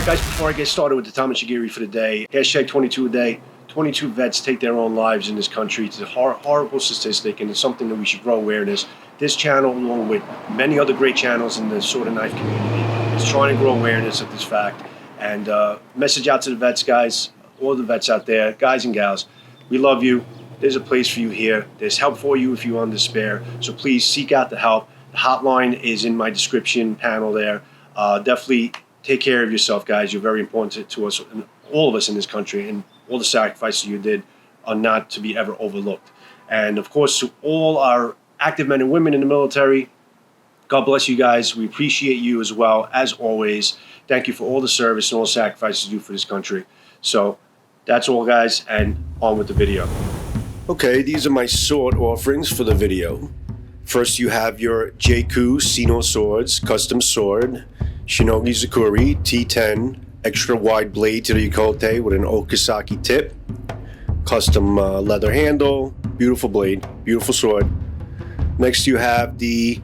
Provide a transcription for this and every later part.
Guys, before I get started with the Tameshigiri for the day, hashtag 22 a day. 22 vets take their own lives in this country. It's a horrible statistic, and it's something that we should grow awareness. This channel, along with many other great channels in the sword and knife community, is trying to grow awareness of this fact. And message out to the vets, guys, all the vets out there, guys and gals. We love you. There's a place for you here. There's help for you if you're in despair. So please seek out the help. The hotline is in my description panel there. Definitely take care of yourself, guys. You're very important to us, and all of us in this country, and all the sacrifices you did are not to be ever overlooked. And of course, to all our active men and women in the military, God bless you guys. We appreciate you as well, as always. Thank you for all the service and all the sacrifices you do for this country. So that's all, guys, and on with the video. Okay, these are my sword offerings for the video. First, you have your Jkoo Sino Swords custom sword, Shinogi Zakuri T10 extra wide blade to the Ykote with an Okasaki tip, custom leather handle, beautiful blade, beautiful sword. Next, you have the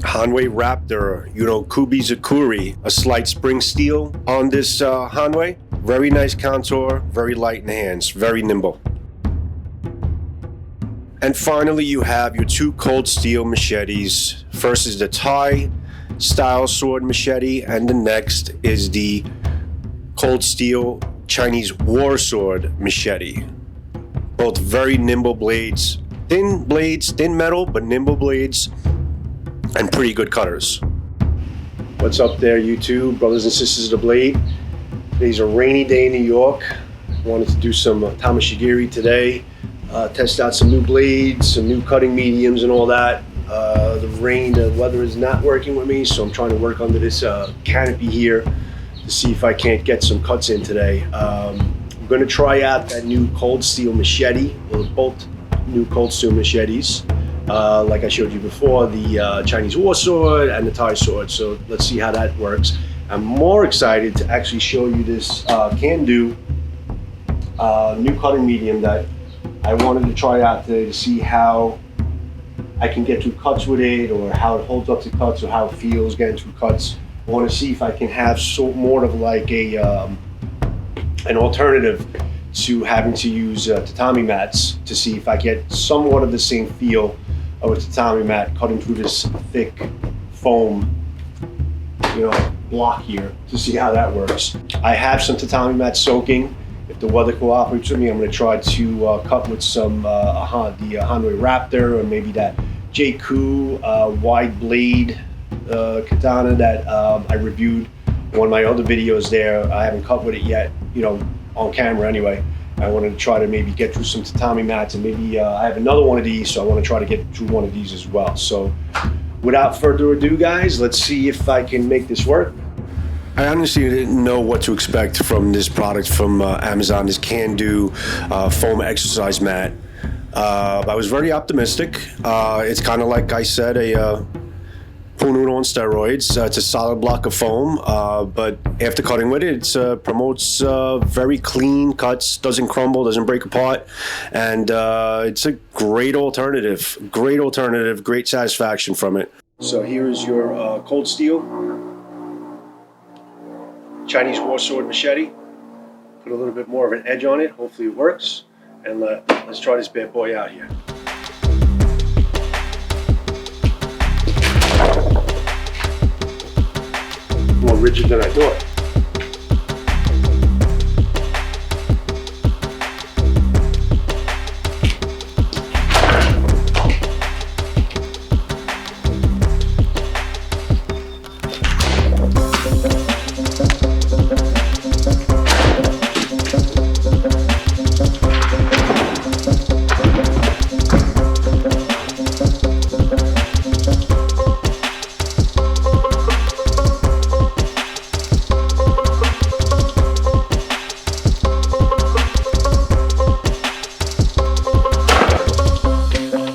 Hanwei Raptor, Kubi Zakuri, a slight spring steel on this Hanwei. Very nice contour, very light in the hands, very nimble. And finally, you have your two cold steel machetes. First is the Thai style sword machete, and the next is the cold steel Chinese war sword machete. Both very nimble blades, thin metal, but nimble blades, and pretty good cutters. What's up there, YouTube, brothers and sisters of the blade? Today's a rainy day in New York. Wanted to do some Tameshigiri today. Test out some new blades, some new cutting mediums and all that. The weather is not working with me, so I'm trying to work under this canopy here to see if I can't get some cuts in today. I'm going to try out that new cold steel machete, or both new cold steel machetes, like I showed you before, the Chinese war sword and the Thai sword. So let's see how that works. I'm more excited to actually show you this can-do new cutting medium that I wanted to try out today to see how I can get through cuts with it, or how it holds up to cuts, or how it feels getting through cuts. I want to see if I can have more of like an alternative to having to use tatami mats, to see if I get somewhat of the same feel of a tatami mat cutting through this thick foam, block here, to see how that works. I have some tatami mats soaking. If the weather cooperates with me, I'm going to try to cut with some the Hanwei Raptor, or maybe that Jkoo wide blade katana that I reviewed in one of my other videos there. I haven't cut with it yet, on camera anyway. I wanted to try to maybe get through some tatami mats, and maybe I have another one of these, so I want to try to get through one of these as well. So without further ado, guys, let's see if I can make this work. I honestly didn't know what to expect from this product from Amazon, this can-do foam exercise mat. I was very optimistic. It's kind of like I said, a pool noodle on steroids. It's a solid block of foam, but after cutting with it, it promotes very clean cuts, doesn't crumble, doesn't break apart, and it's a great alternative, great satisfaction from it. So here is your cold steel Chinese war sword machete. Put a little bit more of an edge on it. Hopefully it works. And let's try this bad boy out here. More rigid than I thought.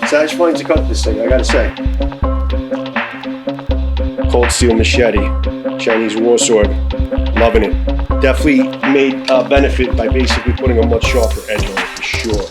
Satisfying to cut this thing, I gotta say. Cold steel machete, Chinese war sword, loving it. Definitely made benefit by basically putting a much sharper edge on it, for sure.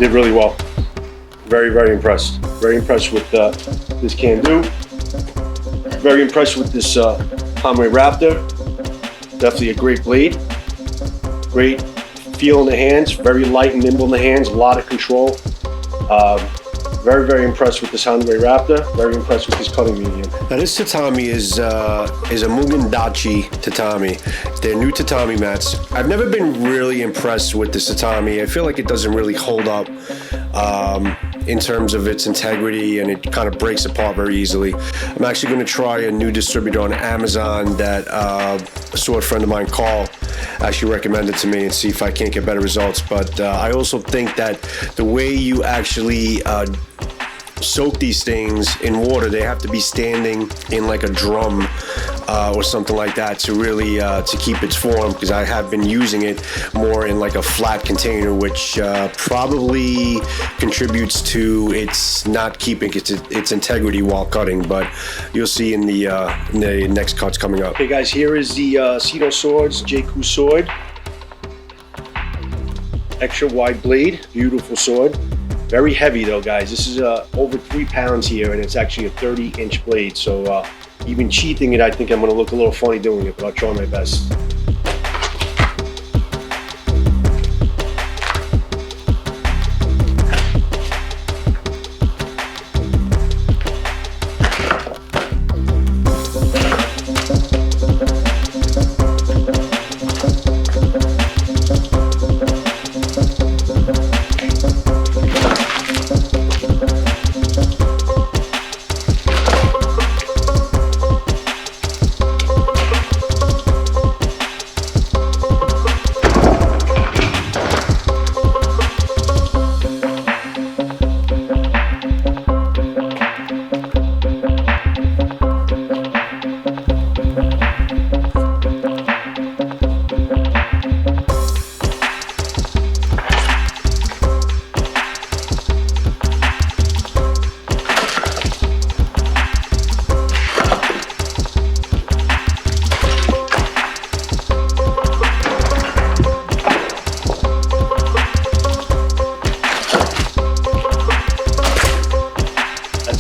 did really well. Very, very impressed. Very impressed with this can-do. Very impressed with this Hanwei Raptor. Definitely a great blade. Great feel in the hands. Very light and nimble in the hands. A lot of control. Very, very impressed with this Hanwei Raptor. Very impressed with this cutting medium. Now this tatami is a Mugen Dachi tatami. They're new tatami mats. I've never been really impressed with this tatami. I feel like it doesn't really hold up in terms of its integrity, and it kind of breaks apart very easily. I'm actually going to try a new distributor on Amazon that a sword friend of mine, Carl, actually recommended to me, and see if I can't get better results. But I also think that the way you actually soak these things in water, they have to be standing in like a drum or something like that to really to keep its form, because I have been using it more in like a flat container, which probably contributes to its not keeping its integrity while cutting. But you'll see in the next cuts coming up. Okay guys, here is the Sino Swords Jkoo sword. Extra wide blade, beautiful sword. Very heavy though, guys. This is over 3 pounds here, and it's actually a 30-inch blade. So even cheating it, I think I'm gonna look a little funny doing it, but I'll try my best.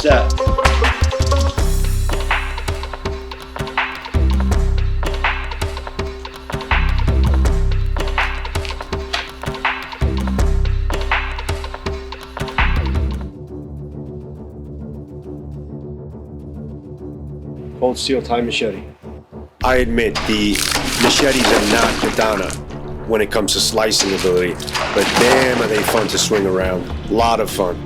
That. Cold steel Thai machete. I admit the machetes are not Katana when it comes to slicing ability, but damn are they fun to swing around. A lot of fun.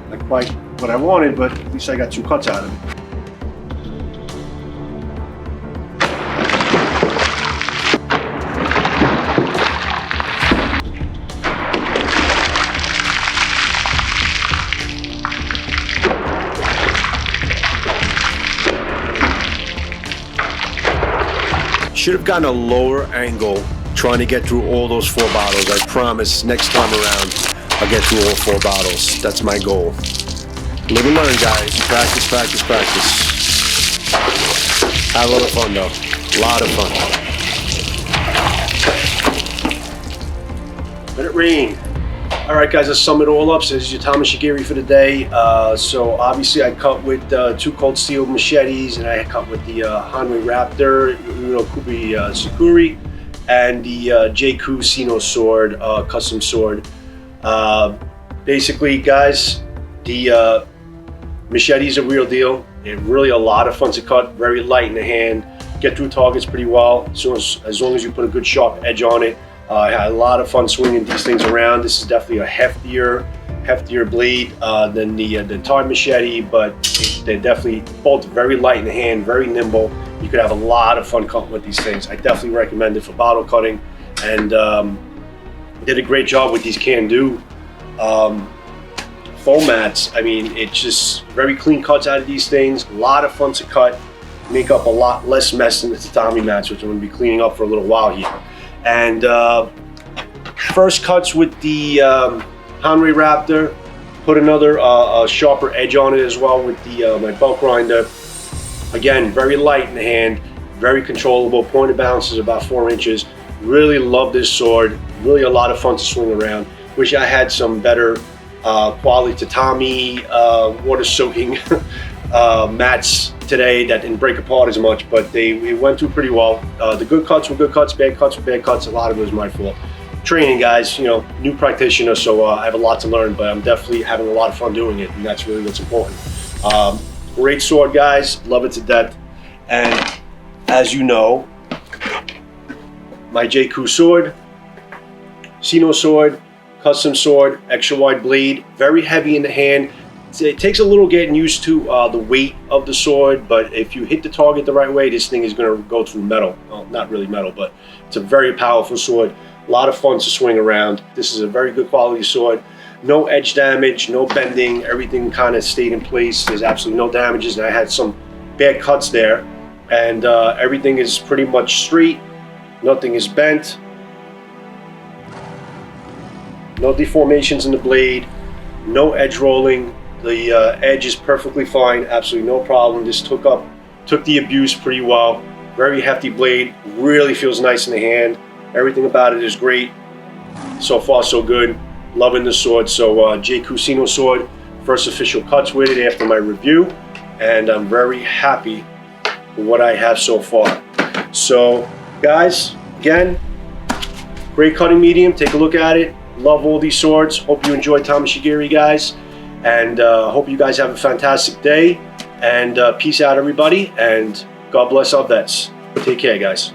Not quite what I wanted, but at least I got 2 cuts out of it. Should have gotten a lower angle trying to get through all those 4 bottles. I promise next time around I'll get through all 4 bottles. That's my goal. Live and learn, guys. Practice, practice, practice. Have a lot of fun, though. A lot of fun. Let it rain. All right, guys, let's sum it all up. So this is your Tameshigiri for the day. So obviously I cut with 2 cold steel machetes, and I cut with the Hanwei Raptor, Kubi Sakuri, and the Jkoo Sino sword, custom sword. Basically, guys, the machetes are real deal. They're really a lot of fun to cut, very light in the hand, get through targets pretty well, as long as you put a good sharp edge on it. I had a lot of fun swinging these things around. This is definitely a heftier blade than the Thai machete, but they're definitely both very light in the hand, very nimble. You could have a lot of fun cutting with these things. I definitely recommend it for bottle cutting, and did a great job with these can-do foam mats. I mean, it's just very clean cuts out of these things. A lot of fun to cut, make up a lot less mess than the tatami mats, which I'm going to be cleaning up for a little while here. And first cuts with the Hanwei Raptor, put another sharper edge on it as well with the my belt grinder. Again, very light in the hand, very controllable. Point of balance is about 4 inches. Really love this sword. Really a lot of fun to swing around. Wish I had some better quality tatami, water soaking mats today that didn't break apart as much, but it went through pretty well. The good cuts were good cuts, bad cuts were bad cuts. A lot of it was my fault. Training, guys, you know, new practitioner, so I have a lot to learn, but I'm definitely having a lot of fun doing it, and that's really what's important. Great sword, guys, love it to death. And as you know, my Jkoo sword, Sino sword, custom sword, extra wide blade, very heavy in the hand. It takes a little getting used to the weight of the sword, but if you hit the target the right way, this thing is going to go through metal. Well, not really metal, but it's a very powerful sword. A lot of fun to swing around. This is a very good quality sword. No edge damage, no bending. Everything kind of stayed in place. There's absolutely no damages, and I had some bad cuts there. And everything is pretty much straight. Nothing is bent. No deformations in the blade. No edge rolling. The edge is perfectly fine, absolutely no problem. This took the abuse pretty well. Very hefty blade, really feels nice in the hand. Everything about it is great. So far, so good. Loving the sword. So Jkoo Sino sword, first official cuts with it after my review, and I'm very happy with what I have so far. So, guys, again, great cutting medium. Take a look at it. Love all these swords. Hope you enjoyed Tameshigiri, guys. And hope you guys have a fantastic day. And peace out, everybody. And God bless our vets. Take care, guys.